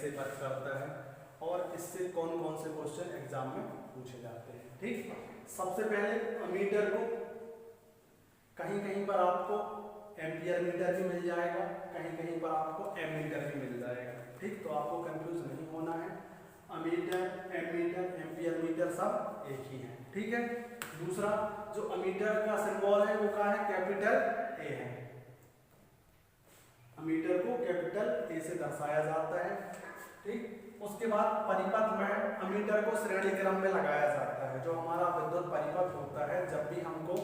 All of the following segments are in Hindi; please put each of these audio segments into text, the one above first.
कैसे वर्क करता है और इससे कौन कौन से क्वेश्चन एग्जाम में पूछे जाते हैं। ठीक, सबसे पहले अमीटर को कहीं कहीं पर आपको एम्पियर मीटर भी मिल जाएगा, कहीं कहीं पर आपको एमीटर भी मिल जाएगा। ठीक, तो आपको कंफ्यूज नहीं होना है, अमीटर, एमीटर, एम्पियर मीटर सब एक ही है। ठीक है, दूसरा जो अमीटर का सिंबल है वो क्या है, कैपिटल ए है। अमीटर को कैपिटल ए से दर्शाया जाता है। ठीक, उसके बाद परिपथ में अमीटर को श्रेणी क्रम में लगाया जाता है। जो हमारा विद्युत परिपथ होता है, जब भी हमको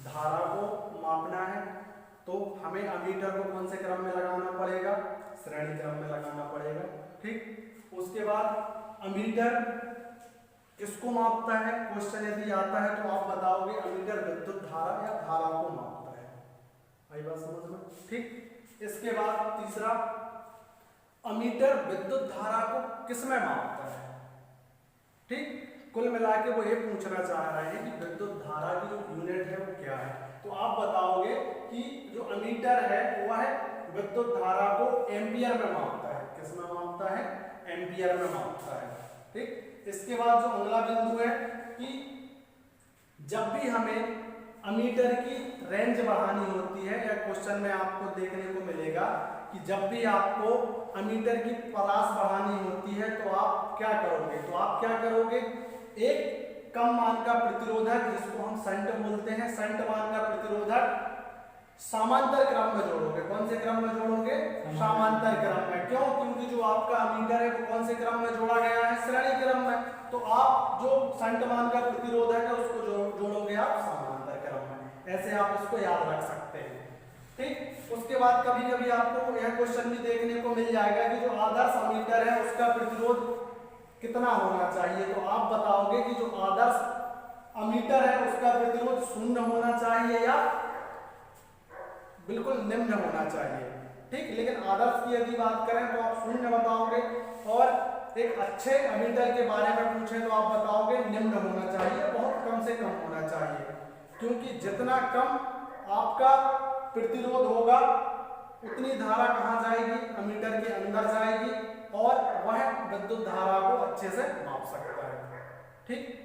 धारा को मापना है तो हमें अमीटर को कौन से क्रम में लगाना पड़ेगा, श्रेणी क्रम में लगाना पड़ेगा। ठीक, उसके बाद अमीटर किसको मापता है, क्वेश्चन यदि आता है तो आप बताओगे अमीटर विद्युत धारा या धारा को मापता है। आई बात समझ में। ठीक, इसके बाद तीसरा, अमीटर विद्युत धारा को किसमें मापता है। ठीक, कुल मिला के वो ये पूछना चाह रहे हैं कि विद्युत धारा की जो यूनिट है वो क्या है। तो आप बताओगे कि जो अमीटर है वह विद्युत धारा को एम्पियर में मापता है। किसमें मापता है, एम्पियर में मापता है। ठीक, इसके बाद जो अगला बिंदु है कि जब भी हमें अमीटर की रेंज बढ़ानी होती है, या क्वेश्चन में आपको देखने को मिलेगा कि जब भी आपको अमीटर की परास बढ़ानी होती है तो आप क्या करोगे, तो आप क्या करोगे, एक कम मान का प्रतिरोधक जिसको हम शंट बोलते हैं, शंट मान का प्रतिरोधक समांतर क्रम में जोड़ोगे। कौन से क्रम में जोड़ोगे, समांतर क्रम में। क्यों, क्योंकि जो आपका अमीटर है वो कौन से क्रम में जोड़ा गया है, श्रेणी क्रम में। तो आप जो शंट मान का प्रतिरोधक है उसको जोड़ोगे आप समांतर क्रम में। ऐसे आप इसको याद रख सकते हैं। ठीक, उसके बाद कभी कभी आपको यह क्वेश्चन भी देखने को मिल जाएगा कि जो आदर्श अमीटर है उसका प्रतिरोध कितना होना चाहिए। तो आप बताओगे कि जो आदर्श अमीटर है उसका प्रतिरोध 0 होना चाहिए या बिल्कुल निम्न होना चाहिए। ठीक, लेकिन आदर्श की यदि बात करें तो आप 0 बताओगे, और एक अच्छे अमीटर के बारे में पूछे तो आप बताओगे निम्न होना चाहिए, बहुत कम से कम होना चाहिए। क्योंकि जितना कम आपका प्रतिरोध होगा उतनी धारा कहाँ जाएगी, अमीटर के अंदर जाएगी और वह विद्युत धारा को अच्छे से माप सकता है। ठीक,